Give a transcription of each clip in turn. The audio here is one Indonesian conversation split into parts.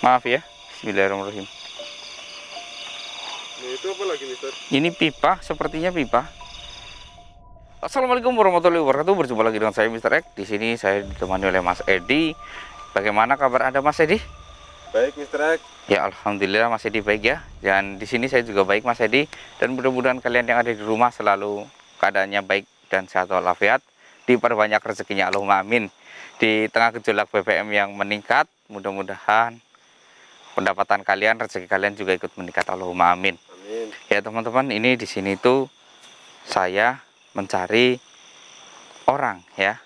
Maaf ya. Bismillahirrahmanirrahim. Nah, itu apa lagi, Mister? Ini pipa, sepertinya pipa. Assalamualaikum warahmatullahi wabarakatuh. Berjumpa lagi dengan saya Mr. X. Di sini saya ditemani oleh Mas Edi. Bagaimana kabar Anda, Mas Edi? Baik, Mister X. Ya, alhamdulillah Mas Edi baik ya. Dan di sini saya juga baik, Mas Edi. Dan mudah-mudahan kalian yang ada di rumah selalu keadaannya baik dan sehat walafiat. Diperbanyak rezekinya, Allahumma amin. Di tengah gejolak BBM yang meningkat, mudah-mudahan pendapatan kalian, rezeki kalian juga ikut meningkat, Allahumma amin. Amin. Ya teman-teman, ini di sini tuh saya mencari orang ya.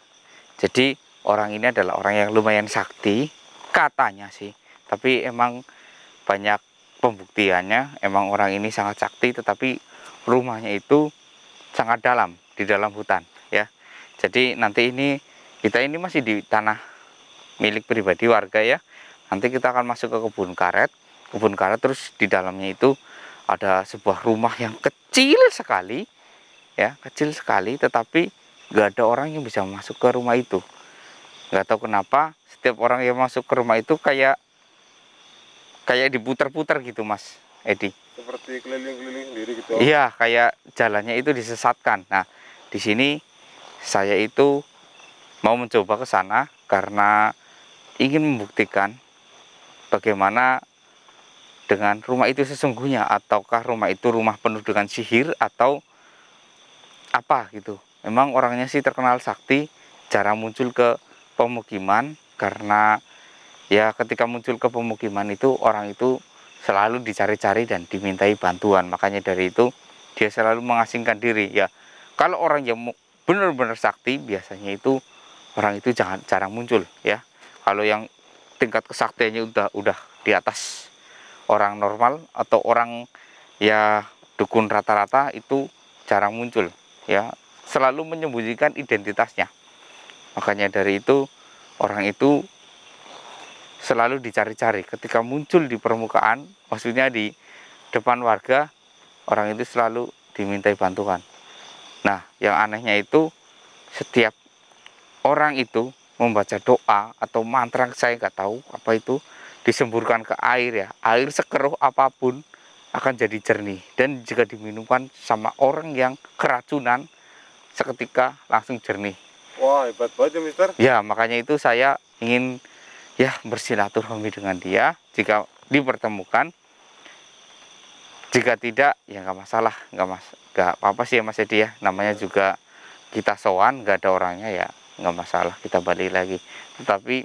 Jadi orang ini adalah orang yang lumayan sakti katanya sih, tapi emang banyak pembuktiannya. Emang orang ini sangat sakti, tetapi rumahnya itu sangat dalam, di dalam hutan ya. Jadi nanti kita ini masih di tanah milik pribadi warga ya. Nanti kita akan masuk ke kebun karet terus di dalamnya itu ada sebuah rumah yang kecil sekali ya, kecil sekali, tetapi nggak ada orang yang bisa masuk ke rumah itu. Nggak tahu kenapa setiap orang yang masuk ke rumah itu kayak diputar-putar gitu, Mas Edi. Seperti keliling-keliling sendiri gitu. Iya, kayak jalannya itu disesatkan. Nah, di sini saya itu mau mencoba ke sana karena ingin membuktikan bagaimana dengan rumah itu sesungguhnya, ataukah rumah itu rumah penuh dengan sihir atau apa gitu. Memang orangnya sih terkenal sakti, jarang muncul ke pemukiman karena ya ketika muncul ke pemukiman itu orang itu selalu dicari-cari dan dimintai bantuan. Makanya dari itu dia selalu mengasingkan diri ya. Kalau orang yang benar-benar sakti biasanya itu orang itu jarang muncul ya. Kalau yang tingkat kesaktiannya udah di atas orang normal atau orang ya dukun rata-rata itu jarang muncul ya, selalu menyembunyikan identitasnya. Makanya dari itu orang itu selalu dicari-cari. Ketika muncul di permukaan, maksudnya di depan warga, orang itu selalu dimintai bantuan. Nah, yang anehnya itu setiap orang itu membaca doa atau mantra, saya nggak tahu apa itu, disemburkan ke air ya, air sekeruh apapun akan jadi jernih, dan jika diminumkan sama orang yang keracunan seketika langsung jernih. Wah, hebat banget ya, Mister. Ya, makanya itu saya ingin ya bersilaturahmi dengan dia. Jika dipertemukan, jika tidak ya nggak masalah, nggak apa-apa sih ya Mas Edi ya. Namanya juga kita sowan, nggak ada orangnya ya nggak masalah, kita balik lagi. Tetapi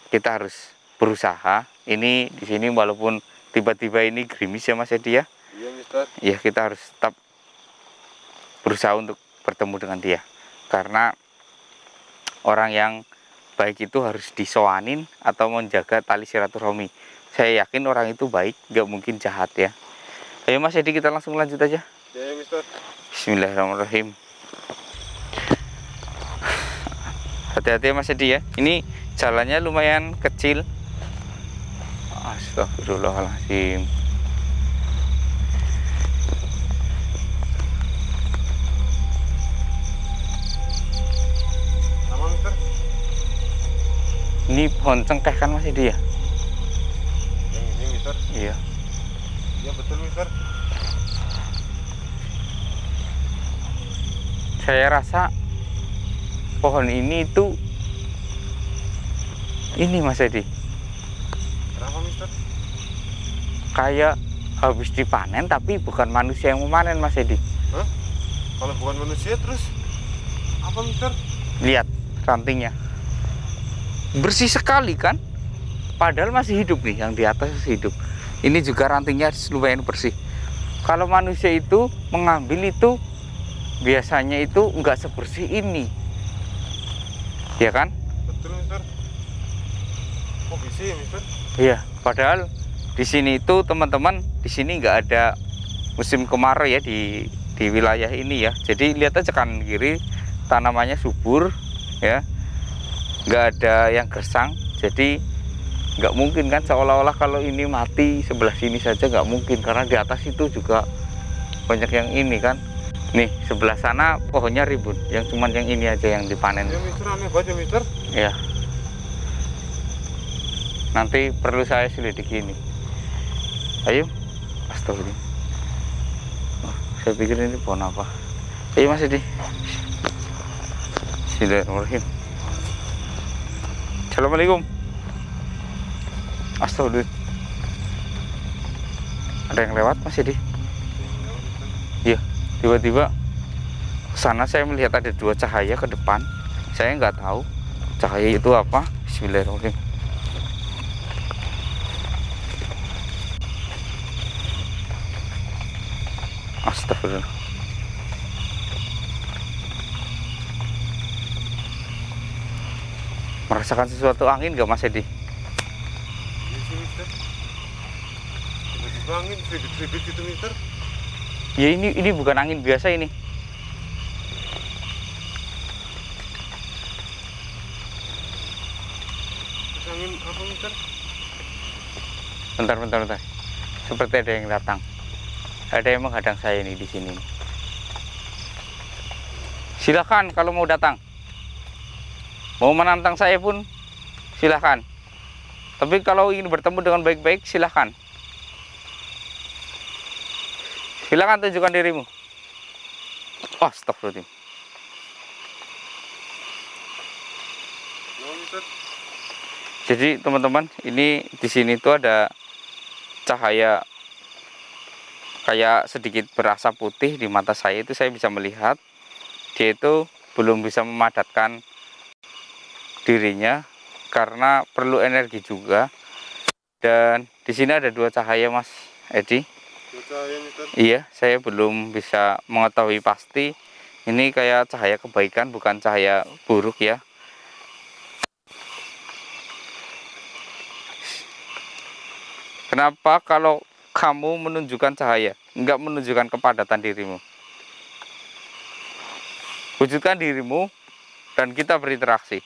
kita harus berusaha. Ini di sini walaupun tiba-tiba ini gerimis ya Mas Edi ya. Iya, Mister. Ya kita harus tetap berusaha untuk bertemu dengan dia. Karena orang yang baik itu harus disoanin atau menjaga tali silaturahmi. Saya yakin orang itu baik, nggak mungkin jahat ya. Ayo Mas Edi, kita langsung lanjut aja. Ya, Mister. Bismillahirrahmanirrahim. Hati-hati ya Mas Edi ya. Ini jalannya lumayan kecil. Astagfirullahaladzim. Nama, Mister? Ini pohon cengkeh kan Mas Edi ya? Yang ini, Mister. Iya. Iya, betul, Mister. Saya rasa pohon ini itu ini Mas Edi, Kenapa, Mister? kayak habis dipanen tapi bukan manusia yang memanen Mas Edi. Hah? Kalau bukan manusia terus apa, Mister? Lihat rantingnya, bersih sekali kan, padahal masih hidup nih, yang di atas hidup. Ini juga rantingnya lumayan bersih. Kalau manusia itu mengambil itu biasanya itu enggak sebersih ini ya kan. Betul, Mister. Kok bisa ya, Mister? Iya, padahal di sini itu teman-teman, di sini nggak ada musim kemarau ya di wilayah ini ya. Jadi lihat aja kanan kiri tanamannya subur ya, nggak ada yang gersang. Jadi nggak mungkin kan seolah-olah kalau ini mati sebelah sini saja, nggak mungkin, karena di atas itu juga banyak yang ini kan. Nih sebelah sana pohonnya ribut, yang cuman yang ini aja yang dipanen. Ya, Mister, aneh banget ya, Mister. Ya. nanti perlu saya selidiki ini. Ayo, astagfirullah. Oh, saya pikir ini pohon apa. Ayo Mas Edi. Bismillahirrahmanirrahim. Assalamualaikum. Astagfirullah. Ada yang lewat Mas Edi? Iya, tiba-tiba sana saya melihat ada dua cahaya ke depan. Saya nggak tahu cahaya itu apa. Bismillahirrahmanirrahim. Astagfirullah. Merasakan sesuatu angin nggak Mas Edi? Iya sih Mister. Tiba-tiba angin seribit-seribit gitu Mister. Ya ini bukan angin biasa ini. Terus angin apa Mister? Bentar. Seperti ada yang datang. Ada yang menghadang saya nih di sini. Silakan kalau mau datang. Mau menantang saya pun silakan. Tapi kalau ingin bertemu dengan baik-baik silakan. Silakan tunjukkan dirimu. Astagfirullahaladzim. Oh Mister. Jadi teman-teman, ini di sini tuh ada cahaya kayak sedikit berasap putih di mata saya. Itu saya bisa melihat dia itu belum bisa memadatkan dirinya karena perlu energi juga. Dan di sini ada dua cahaya Mas Edi. Dua cahaya Mister. Iya, saya belum bisa mengetahui pasti ini kayak cahaya kebaikan bukan cahaya buruk ya. Kenapa kalau kamu menunjukkan cahaya, enggak menunjukkan kepadatan dirimu? Wujudkan dirimu dan kita berinteraksi.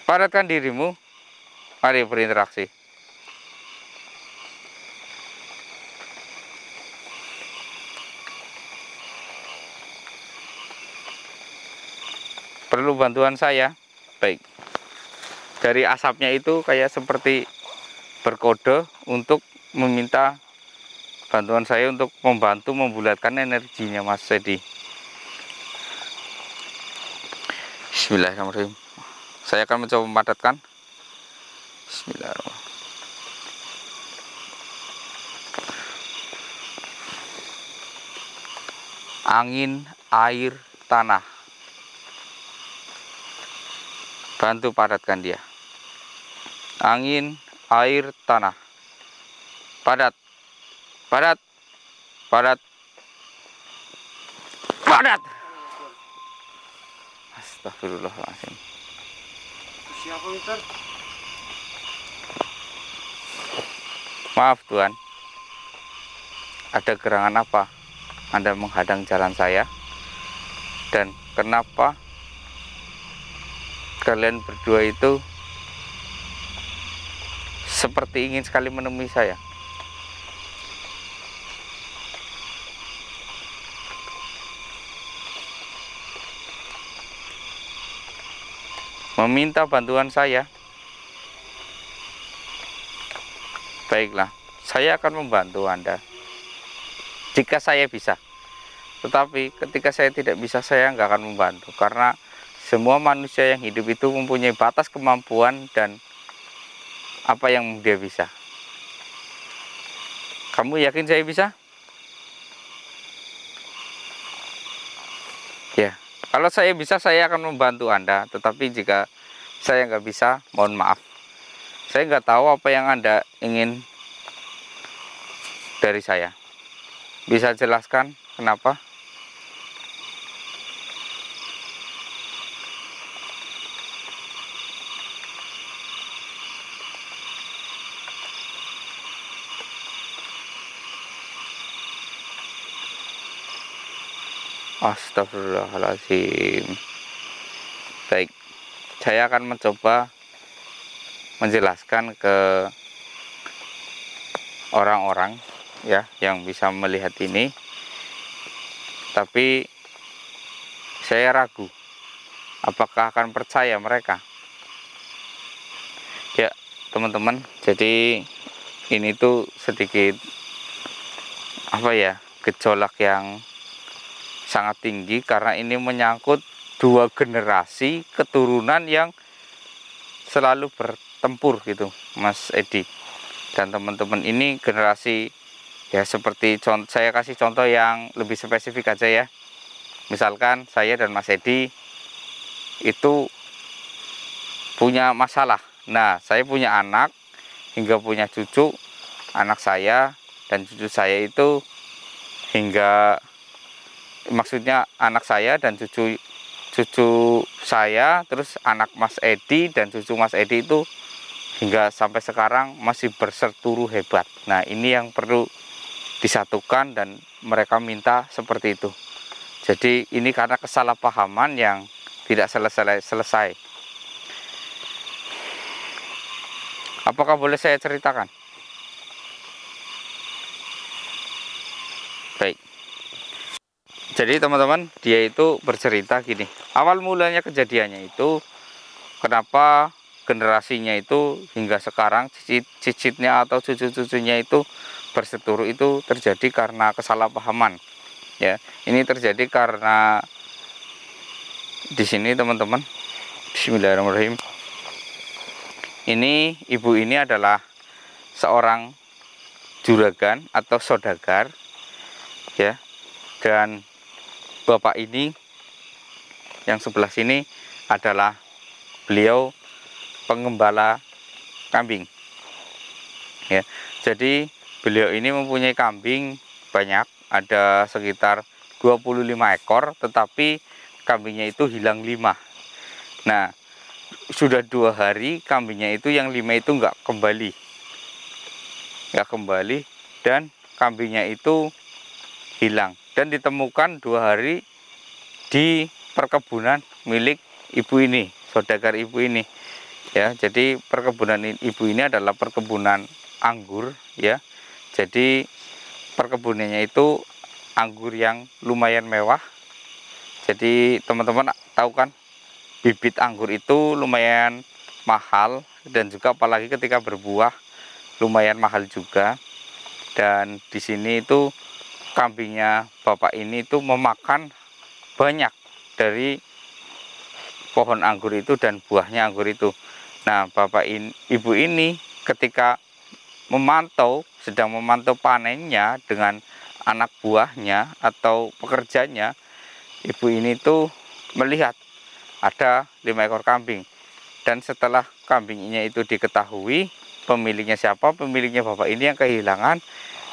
Padatkan dirimu, mari berinteraksi. Perlu bantuan saya? Baik. Dari asapnya itu kayak seperti berkode untuk meminta bantuan saya untuk membantu membulatkan energinya Mas Edi. Bismillahirrahmanirrahim. Saya akan mencoba memadatkan. Bismillahirrahmanirrahim. Angin, air, tanah. Bantu padatkan dia. Angin, air, tanah. Padat. Padat. Padat. Padat. Astagfirullahaladzim. Siapa Mister? Maaf Tuhan. Ada gerangan apa? Anda menghadang jalan saya. Dan kenapa kalian berdua itu seperti ingin sekali menemui saya? Meminta bantuan saya. Baiklah, saya akan membantu Anda jika saya bisa. Tetapi ketika saya tidak bisa, saya nggak akan membantu, karena semua manusia yang hidup itu mempunyai batas kemampuan dan apa yang dia bisa. Kamu yakin saya bisa? Ya, kalau saya bisa, saya akan membantu Anda. Tetapi jika saya nggak bisa, mohon maaf. Saya nggak tahu apa yang Anda ingin dari saya. Bisa jelaskan kenapa? Astagfirullahaladzim. Baik, saya akan mencoba menjelaskan ke orang-orang ya yang bisa melihat ini, tapi saya ragu apakah akan percaya mereka. Ya, teman-teman, jadi ini tuh sedikit apa ya, gejolak yang sangat tinggi karena ini menyangkut dua generasi keturunan yang selalu bertempur gitu Mas Edi dan teman-teman. Ini generasi ya, seperti saya kasih contoh yang lebih spesifik aja ya. Misalkan saya dan Mas Edi itu punya masalah. Nah, saya punya anak hingga punya cucu, anak saya dan cucu saya itu hingga, maksudnya anak saya dan cucu saya, terus anak Mas Edi dan cucu Mas Edi itu hingga sampai sekarang masih berseteru hebat. Nah, ini yang perlu disatukan dan mereka minta seperti itu. Jadi ini karena kesalahpahaman yang tidak selesai. Apakah boleh saya ceritakan? Baik. Jadi teman-teman, dia itu bercerita gini. Awal mulanya kejadiannya itu, kenapa generasinya itu hingga sekarang cicitnya atau cucu-cucunya itu berseteru, itu terjadi karena kesalahpahaman. Ya, ini terjadi karena di sini teman-teman. Bismillahirrahmanirrahim. Ini ibu ini adalah seorang juragan atau saudagar, ya, dan bapak ini yang sebelah sini adalah beliau pengembala kambing, ya. Jadi beliau ini mempunyai kambing banyak, ada sekitar 25 ekor, tetapi kambingnya itu hilang 5. Nah, sudah 2 hari kambingnya itu yang 5 itu nggak kembali, dan kambingnya itu hilang dan ditemukan 2 hari di perkebunan milik ibu ini, saudagar ibu ini, ya. Jadi perkebunan ibu ini adalah perkebunan anggur, ya. Jadi perkebunannya itu anggur yang lumayan mewah. Jadi teman-teman tahu kan, bibit anggur itu lumayan mahal, dan juga apalagi ketika berbuah lumayan mahal juga. Dan di sini itu kambingnya bapak ini itu memakan banyak dari pohon anggur itu dan buahnya anggur itu. Nah, ibu ini ketika sedang memantau panennya dengan anak buahnya atau pekerjanya, ibu ini tuh melihat ada 5 ekor kambing. Dan setelah kambingnya itu diketahui pemiliknya siapa, pemiliknya bapak ini yang kehilangan.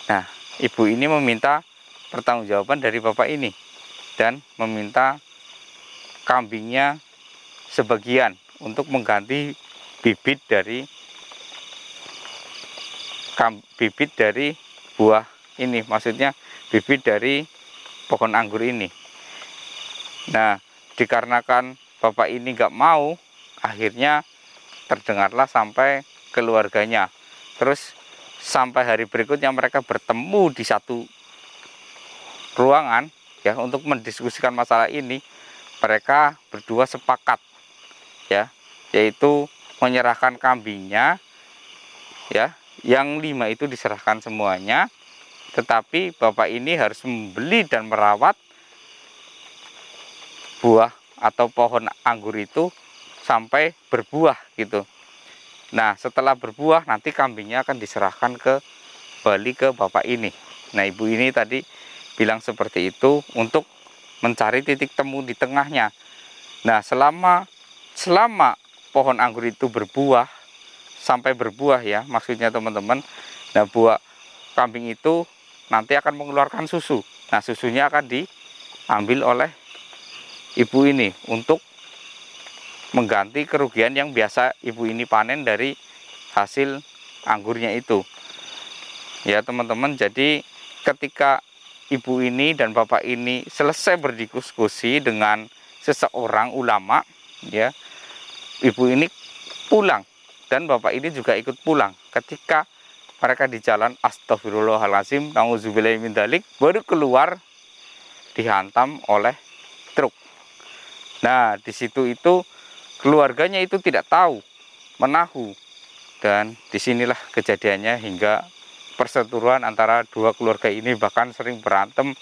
Nah, ibu ini meminta pertanggungjawaban dari bapak ini dan meminta kambingnya sebagian untuk mengganti bibit dari buah ini, maksudnya bibit dari pohon anggur ini. Nah, dikarenakan bapak ini nggak mau, akhirnya terdengarlah sampai keluarganya. Terus sampai hari berikutnya mereka bertemu di satu ruangan, ya, untuk mendiskusikan masalah ini. Mereka berdua sepakat, ya, yaitu menyerahkan kambingnya, ya, yang 5 itu diserahkan semuanya, tetapi bapak ini harus membeli dan merawat buah atau pohon anggur itu sampai berbuah gitu. Nah, setelah berbuah nanti kambingnya akan diserahkan kembali ke bapak ini. Nah, ibu ini tadi bilang seperti itu untuk mencari titik temu di tengahnya. Nah, selama pohon anggur itu berbuah, sampai berbuah, ya, maksudnya teman-teman. Nah, buah kambing itu nanti akan mengeluarkan susu. Nah, susunya akan diambil oleh ibu ini untuk mengganti kerugian yang biasa ibu ini panen dari hasil anggurnya itu, ya teman-teman. Jadi ketika ibu ini dan bapak ini selesai berdiskusi dengan seseorang ulama, ya, ibu ini pulang dan bapak ini juga ikut pulang. Ketika mereka di jalan, astagfirullahaladzim, nauzubillahi min dzalik, baru keluar dihantam oleh truk. Nah, di situ itu keluarganya itu tidak tahu menahu Dan disinilah kejadiannya hingga perseteruan antara dua keluarga ini, bahkan sering berantem,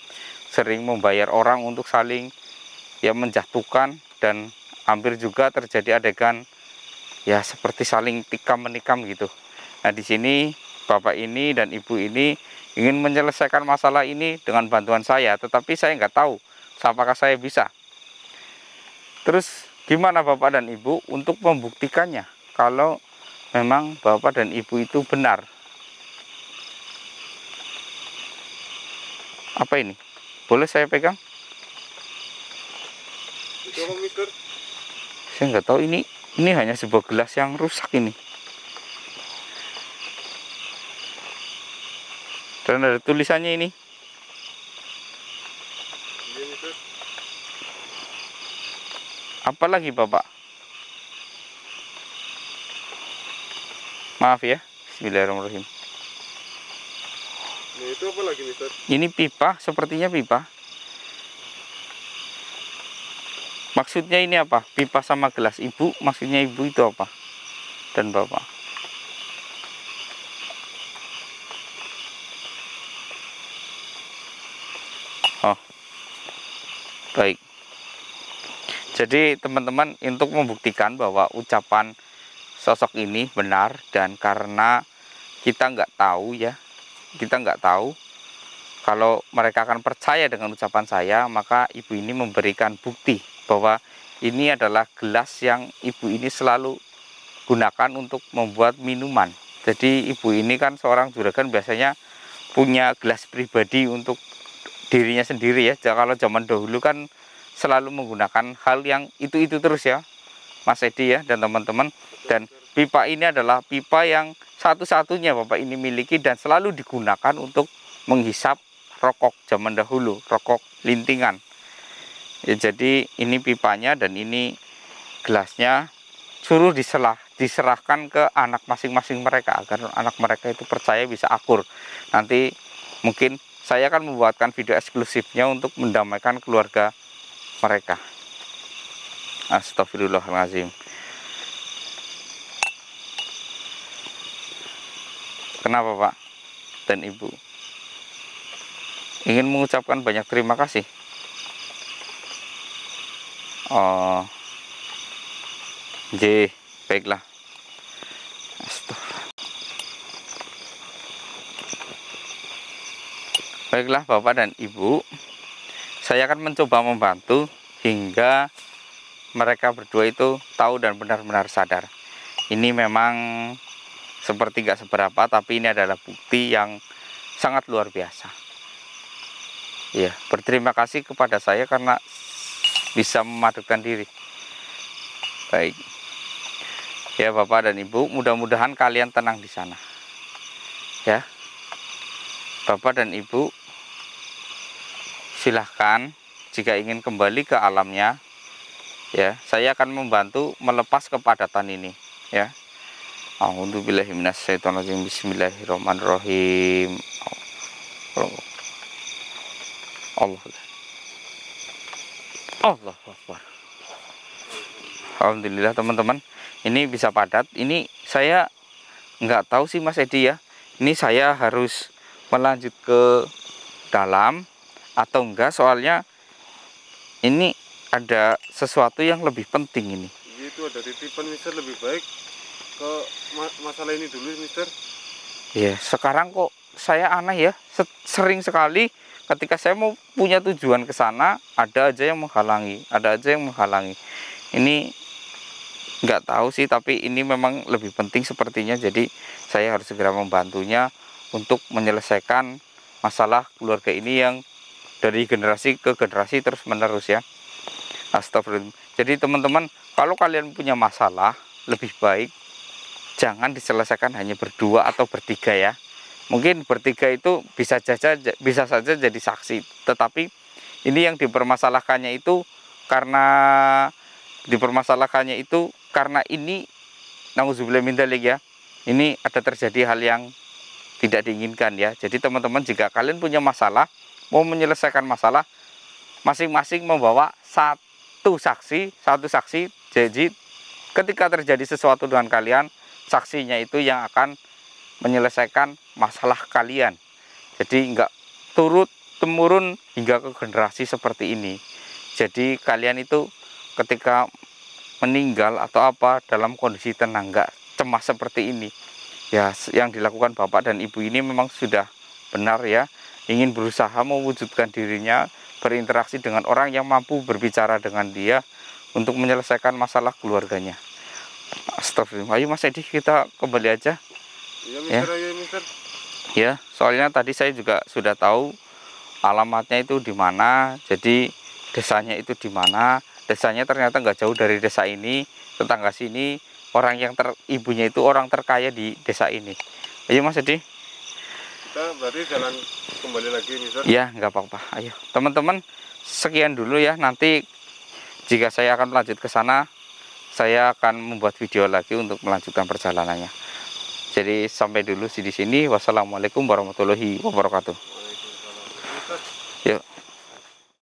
sering membayar orang untuk saling ya menjatuhkan, dan hampir juga terjadi adegan ya seperti saling tikam menikam gitu. Nah, di sini bapak ini dan ibu ini ingin menyelesaikan masalah ini dengan bantuan saya, tetapi saya nggak tahu apakah saya bisa. Terus gimana bapak dan ibu untuk membuktikannya kalau memang bapak dan ibu itu benar? Apa ini? Boleh saya pegang? Itu apa, Mister? Saya nggak tahu, ini hanya sebuah gelas yang rusak ini. Dan ada tulisannya ini. Iya, Mister. Apa lagi bapak? Maaf ya. Bismillahirrahmanirrahim. Nah, itu apa lagi, Mister? Ini pipa, sepertinya pipa. Maksudnya ini apa? Pipa sama gelas. Ibu, maksudnya ibu itu apa? Dan bapak. Oh, baik. Jadi teman-teman, untuk membuktikan bahwa ucapan sosok ini benar, dan karena kita nggak tahu ya, kita nggak tahu kalau mereka akan percaya dengan ucapan saya, maka ibu ini memberikan bukti bahwa ini adalah gelas yang ibu ini selalu gunakan untuk membuat minuman. Jadi ibu ini kan seorang juragan, biasanya punya gelas pribadi untuk dirinya sendiri ya. Kalau zaman dahulu kan selalu menggunakan hal yang itu terus ya, Mas Edi ya dan teman-teman. Dan pipa ini adalah pipa yang satu-satunya bapak ini miliki dan selalu digunakan untuk menghisap rokok zaman dahulu, rokok lintingan. Ya, jadi ini pipanya dan ini gelasnya, suruh diserahkan ke anak masing-masing mereka agar anak mereka itu percaya bisa akur. Nanti mungkin saya akan membuatkan video eksklusifnya untuk mendamaikan keluarga mereka. Astagfirullahaladzim. Kenapa Pak dan Ibu? Ingin mengucapkan banyak terima kasih. Oh, baiklah. Baiklah Bapak dan Ibu, saya akan mencoba membantu hingga mereka berdua itu tahu dan benar-benar sadar. Ini memang seperti gak seberapa, tapi ini adalah bukti yang sangat luar biasa. Ya, berterima kasih kepada saya karena bisa memadukan diri. Baik. Ya Bapak dan Ibu, mudah-mudahan kalian tenang di sana. Ya. Bapak dan Ibu, silahkan jika ingin kembali ke alamnya, ya, saya akan membantu melepas kepadatan ini, ya. A'udzubillahi minasyaitonirrajim. Bismillahirrahmanirrahim. Allah Akbar. Alhamdulillah teman-teman, ini bisa padat. Ini saya nggak tahu sih Mas Edi ya, ini saya harus melanjut ke dalam atau enggak, soalnya ini ada sesuatu yang lebih penting ini. Itu ada titipan, Mister, lebih baik ke masalah ini dulu, Mister. Ya, sekarang kok saya aneh ya, sering sekali ketika saya mau punya tujuan ke sana, ada aja yang menghalangi, Ini nggak tahu sih, tapi ini memang lebih penting sepertinya, jadi saya harus segera membantunya untuk menyelesaikan masalah keluarga ini yang dari generasi ke generasi terus menerus ya. Astagfirullah. Jadi teman-teman, kalau kalian punya masalah, lebih baik jangan diselesaikan hanya berdua atau bertiga ya. Mungkin bertiga itu bisa saja jadi saksi, tetapi ini yang dipermasalahkannya itu karena ini nauzubillah min dzalik ya. Ini ada terjadi hal yang tidak diinginkan ya. Jadi teman-teman, jika kalian punya masalah, mau menyelesaikan masalah, masing-masing membawa satu saksi. Jadi ketika terjadi sesuatu dengan kalian, saksinya itu yang akan menyelesaikan masalah kalian. Jadi nggak turut temurun hingga ke generasi seperti ini. Jadi kalian itu ketika meninggal atau apa dalam kondisi tenang, nggak cemas seperti ini. Ya, yang dilakukan bapak dan ibu ini memang sudah benar ya, ingin berusaha mewujudkan dirinya berinteraksi dengan orang yang mampu berbicara dengan dia untuk menyelesaikan masalah keluarganya. Astagfirullah. Ayo Mas Edi, kita kembali aja. Iya Mister, ayo Mister. Ya, soalnya tadi saya juga sudah tahu alamatnya itu di mana, jadi desanya itu di mana. Desanya ternyata nggak jauh dari desa ini, tetangga sini. Orang yang ibunya itu orang terkaya di desa ini. Ayo Mas Edi. Kita berarti jalan kembali lagi Mister. Ya, nggak apa-apa. Ayo teman-teman, sekian dulu ya. Nanti jika saya akan lanjut ke sana, saya akan membuat video lagi untuk melanjutkan perjalanannya. Jadi sampai dulu di sini. Wassalamualaikum warahmatullahi wabarakatuh. Waalaikumsalam. Mister.